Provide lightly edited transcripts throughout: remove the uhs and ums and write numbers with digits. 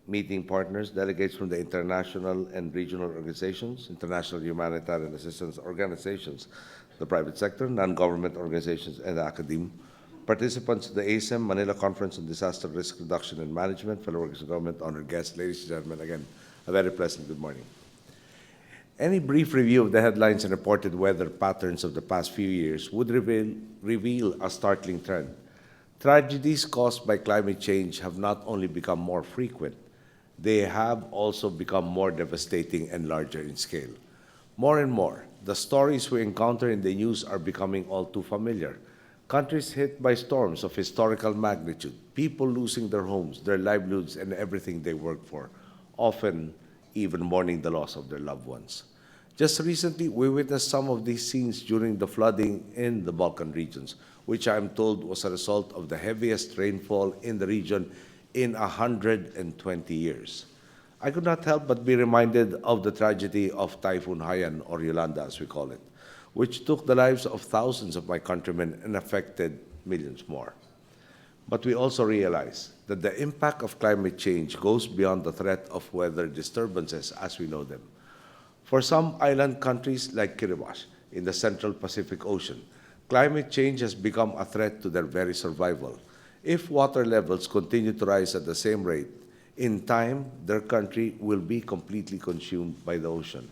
meeting partners, delegates from the international and regional organizations, international humanitarian assistance organizations, the private sector, non-government organizations, and academia, participants of the ASEM Manila Conference on Disaster Risk Reduction and Management, fellow workers of government, honored guests, ladies and gentlemen, again, a very pleasant good morning. Any brief review of the headlines and reported weather patterns of the past few years would reveal a startling trend. Tragedies caused by climate change have not only become more frequent, they have also become more devastating and larger in scale. More and more, the stories we encounter in the news are becoming all too familiar. Countries hit by storms of historical magnitude, people losing their homes, their livelihoods, and everything they worked for, often even mourning the loss of their loved ones. Just recently, we witnessed some of these scenes during the flooding in the Balkan regions, which I am told was a result of the heaviest rainfall in the region in 120 years. I could not help but be reminded of the tragedy of Typhoon Haiyan, or Yolanda as we call it, which took the lives of thousands of my countrymen and affected millions more. But we also realize that the impact of climate change goes beyond the threat of weather disturbances as we know them. For some island countries like Kiribati in the Central Pacific Ocean, climate change has become a threat to their very survival. If water levels continue to rise at the same rate, in time, their country will be completely consumed by the ocean.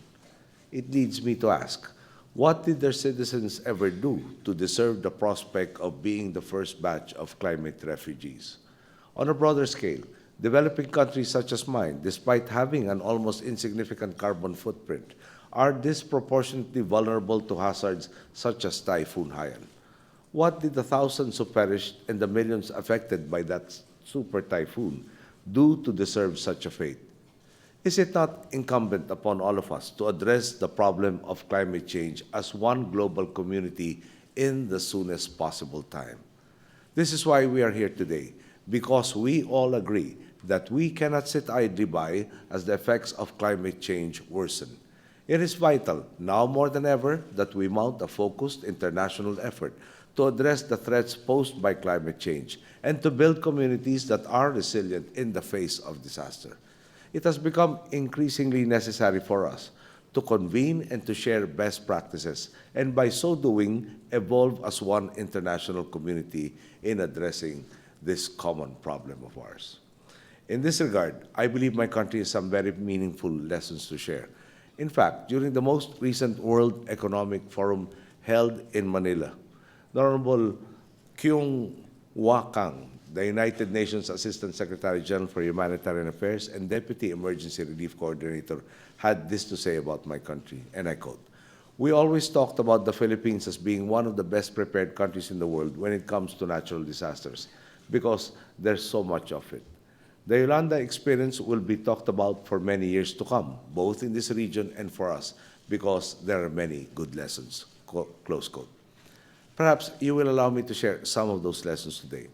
It leads me to ask, what did their citizens ever do to deserve the prospect of being the first batch of climate refugees? On a broader scale, developing countries such as mine, despite having an almost insignificant carbon footprint, are disproportionately vulnerable to hazards such as Typhoon Haiyan. What did the thousands who perished and the millions affected by that super typhoon do to deserve such a fate? Is it not incumbent upon all of us to address the problem of climate change as one global community in the soonest possible time? This is why we are here today, because we all agree that we cannot sit idly by as the effects of climate change worsen. It is vital, now more than ever, that we mount a focused international effort to address the threats posed by climate change and to build communities that are resilient in the face of disaster. It has become increasingly necessary for us to convene and to share best practices, and by so doing, evolve as one international community in addressing this common problem of ours. In this regard, I believe my country has some very meaningful lessons to share. In fact, during the most recent World Economic Forum held in Manila, the Honorable Kyung Wha Kang, the United Nations Assistant Secretary General for Humanitarian Affairs and Deputy Emergency Relief Coordinator, had this to say about my country, and I quote, "We always talked about the Philippines as being one of the best prepared countries in the world when it comes to natural disasters, because there's so much of it. The Yolanda experience will be talked about for many years to come, both in this region and for us, because there are many good lessons," close quote. Perhaps you will allow me to share some of those lessons today.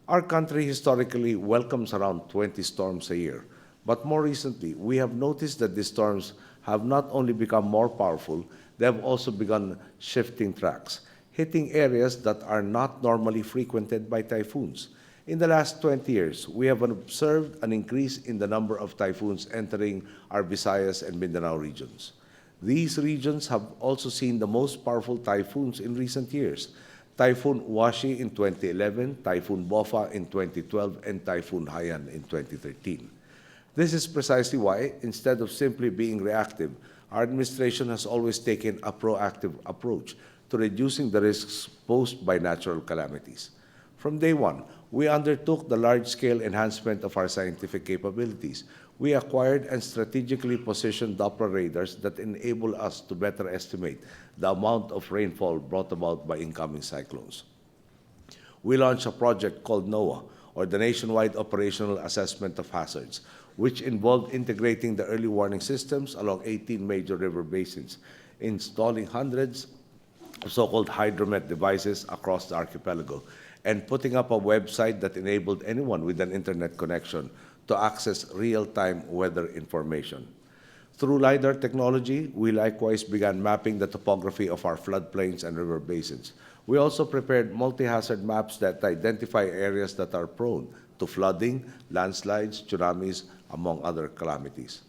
Our country historically welcomes around 20 storms a year, but more recently, we have noticed that these storms have not only become more powerful, they have also begun shifting tracks, hitting areas that are not normally frequented by typhoons. In the last 20 years, we have observed an increase in the number of typhoons entering our Visayas and Mindanao regions. These regions have also seen the most powerful typhoons in recent years: Typhoon Washi in 2011, Typhoon Bofa in 2012, and Typhoon Haiyan in 2013. This is precisely why, instead of simply being reactive, our administration has always taken a proactive approach to reducing the risks posed by natural calamities. From day one, we undertook the large-scale enhancement of our scientific capabilities. We acquired and strategically positioned Doppler radars that enable us to better estimate the amount of rainfall brought about by incoming cyclones. We launched a project called NOAA, or the Nationwide Operational Assessment of Hazards, which involved integrating the early warning systems along 18 major river basins, installing hundreds of so-called hydromet devices across the archipelago, and putting up a website that enabled anyone with an internet connection to access real-time weather information. Through LiDAR technology, we likewise began mapping the topography of our floodplains and river basins. We also prepared multi-hazard maps that identify areas that are prone to flooding, landslides, tsunamis, among other calamities.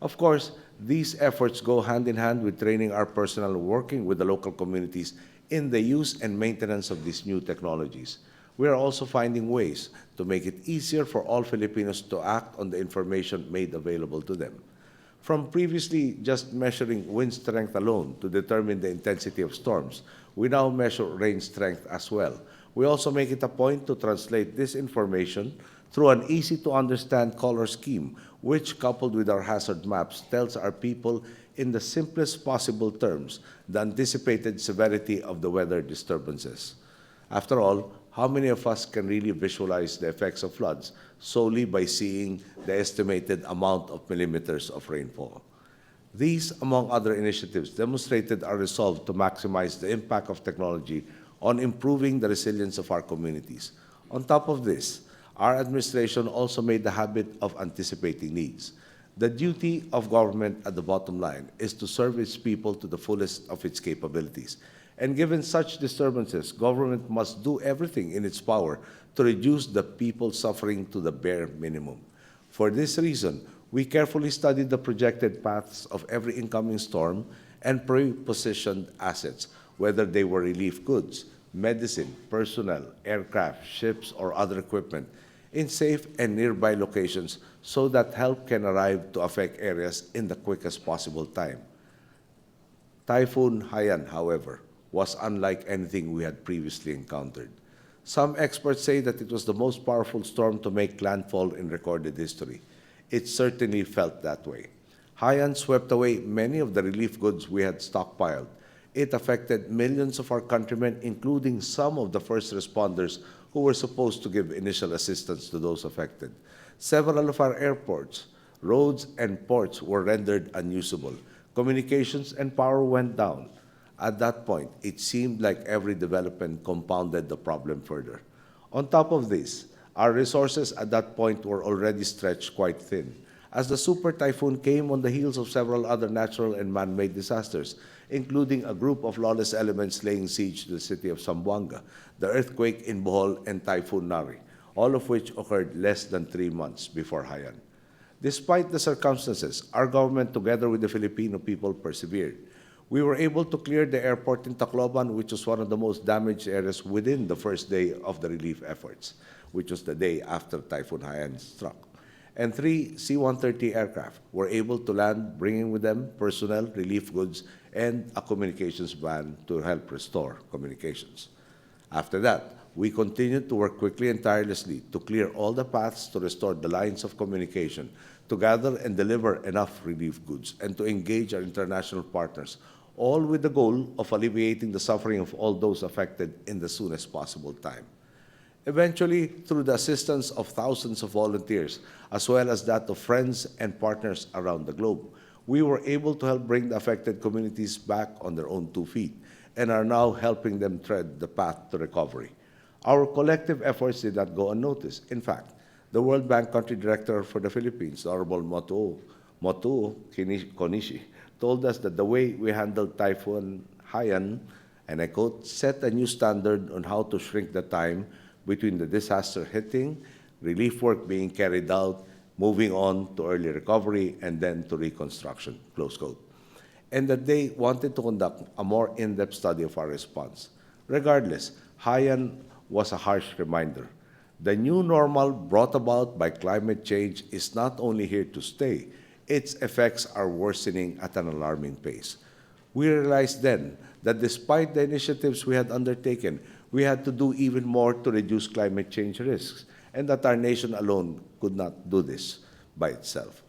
Of course, these efforts go hand in hand with training our personnel working with the local communities in the use and maintenance of these new technologies. We are also finding ways to make it easier for all Filipinos to act on the information made available to them. From previously just measuring wind strength alone to determine the intensity of storms, we now measure rain strength as well. We also make it a point to translate this information through an easy-to-understand color scheme, which, coupled with our hazard maps, tells our people in the simplest possible terms the anticipated severity of the weather disturbances. After all, how many of us can really visualize the effects of floods solely by seeing the estimated amount of millimeters of rainfall? These, among other initiatives, demonstrated our resolve to maximize the impact of technology on improving the resilience of our communities. On top of this, our administration also made the habit of anticipating needs. The duty of government at the bottom line is to serve its people to the fullest of its capabilities. And given such disturbances, government must do everything in its power to reduce the people's suffering to the bare minimum. For this reason, we carefully studied the projected paths of every incoming storm and pre-positioned assets, whether they were relief goods, medicine, personnel, aircraft, ships, or other equipment, in safe and nearby locations so that help can arrive to affect areas in the quickest possible time. Typhoon Haiyan, however, was unlike anything we had previously encountered. Some experts say that it was the most powerful storm to make landfall in recorded history. It certainly felt that way. Haiyan swept away many of the relief goods we had stockpiled. It affected millions of our countrymen, including some of the first responders who were supposed to give initial assistance to those affected. Several of our airports, roads, and ports were rendered unusable. Communications and power went down. At that point, it seemed like every development compounded the problem further. On top of this, our resources at that point were already stretched quite thin. As the super typhoon came on the heels of several other natural and man-made disasters, including a group of lawless elements laying siege to the city of Zamboanga, the earthquake in Bohol, and Typhoon Nari, all of which occurred less than 3 months before Haiyan. Despite the circumstances, our government, together with the Filipino people, persevered. We were able to clear the airport in Tacloban, which was one of the most damaged areas, within the first day of the relief efforts, which was the day after Typhoon Haiyan struck. And 3 C-130 aircraft were able to land, bringing with them personnel, relief goods, and a communications van to help restore communications. After that, we continued to work quickly and tirelessly to clear all the paths to restore the lines of communication, to gather and deliver enough relief goods, and to engage our international partners, all with the goal of alleviating the suffering of all those affected in the soonest possible time. Eventually, through the assistance of thousands of volunteers, as well as that of friends and partners around the globe, we were able to help bring the affected communities back on their own 2 feet and are now helping them tread the path to recovery. Our collective efforts did not go unnoticed. In fact, the World Bank Country Director for the Philippines, Honorable Motu Konishi, told us that the way we handled Typhoon Haiyan, and I quote, set a new standard on how to shrink the time between the disaster hitting, relief work being carried out, moving on to early recovery, and then to reconstruction, close quote. And that they wanted to conduct a more in-depth study of our response. Regardless, Haiyan was a harsh reminder. The new normal brought about by climate change is not only here to stay, its effects are worsening at an alarming pace. We realized then that despite the initiatives we had undertaken, we had to do even more to reduce climate change risks, and that our nation alone could not do this by itself.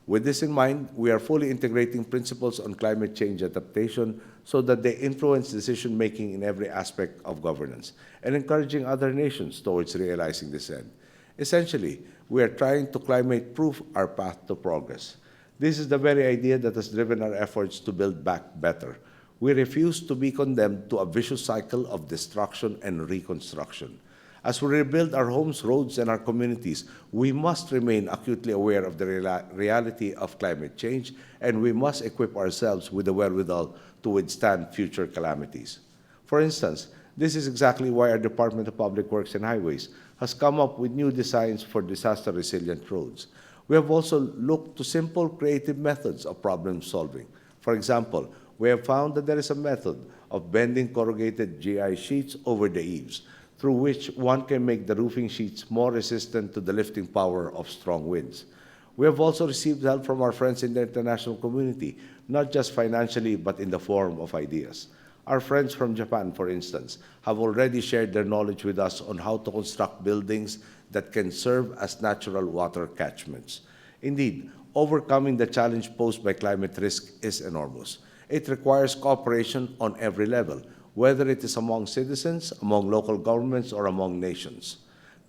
With this in mind, we are fully integrating principles on climate change adaptation so that they influence decision-making in every aspect of governance, and encouraging other nations towards realizing this end. Essentially, we are trying to climate-proof our path to progress. This is the very idea that has driven our efforts to build back better. We refuse to be condemned to a vicious cycle of destruction and reconstruction. As we rebuild our homes, roads, and our communities, we must remain acutely aware of the reality of climate change, and we must equip ourselves with the wherewithal to withstand future calamities. For instance, This is exactly why our Department of Public Works and Highways has come up with new designs for disaster-resilient roads. We have also looked to simple, creative methods of problem solving. For example, we have found that there is a method of bending corrugated GI sheets over the eaves, through which one can make the roofing sheets more resistant to the lifting power of strong winds. We have also received help from our friends in the international community, not just financially, but in the form of ideas. Our friends from Japan, for instance, have already shared their knowledge with us on how to construct buildings that can serve as natural water catchments. Indeed, overcoming the challenge posed by climate risk is enormous. It requires cooperation on every level, whether it is among citizens, among local governments, or among nations.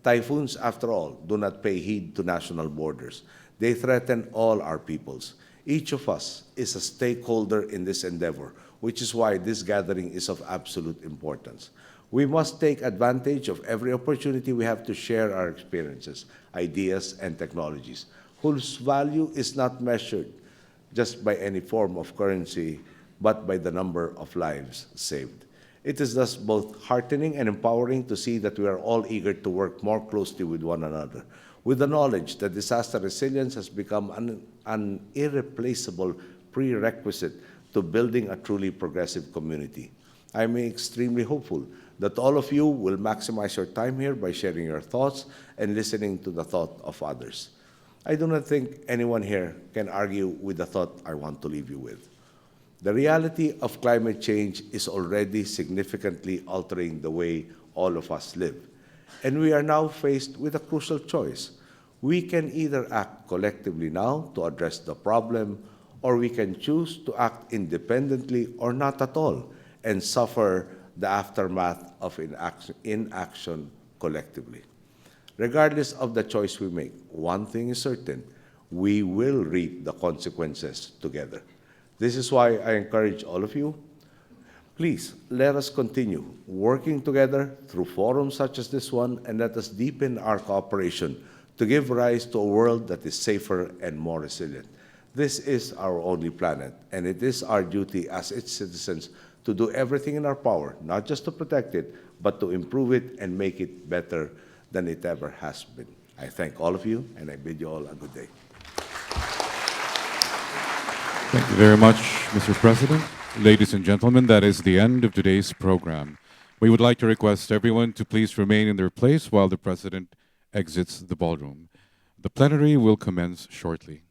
Typhoons, after all, do not pay heed to national borders. They threaten all our peoples. Each of us is a stakeholder in this endeavor, which is why this gathering is of absolute importance. We must take advantage of every opportunity we have to share our experiences, ideas, and technologies, whose value is not measured just by any form of currency, but by the number of lives saved. It is thus both heartening and empowering to see that we are all eager to work more closely with one another, with the knowledge that disaster resilience has become an irreplaceable prerequisite to building a truly progressive community. I am extremely hopeful that all of you will maximize your time here by sharing your thoughts and listening to the thought of others. I do not think anyone here can argue with the thought I want to leave you with. The reality of climate change is already significantly altering the way all of us live. And we are now faced with a crucial choice. We can either act collectively now to address the problem, or we can choose to act independently or not at all and suffer the aftermath of inaction collectively. Regardless of the choice we make, one thing is certain: we will reap the consequences together. This is why I encourage all of you, please let us continue working together through forums such as this one, and let us deepen our cooperation to give rise to a world that is safer and more resilient. This is our only planet, and it is our duty as its citizens to do everything in our power, not just to protect it, but to improve it and make it better than it ever has been. I thank all of you, and I bid you all a good day. Thank you very much, Mr. President. Ladies and gentlemen, that is the end of today's program. We would like to request everyone to please remain in their place while the President exits the ballroom. The plenary will commence shortly.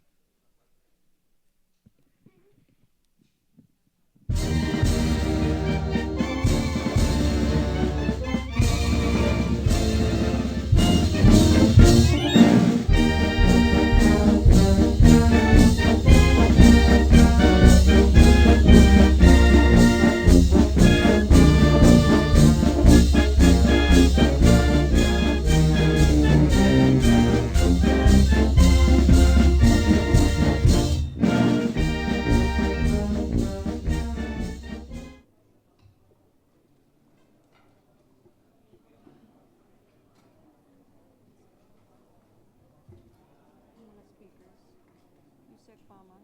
Speakers. Yusek Pama.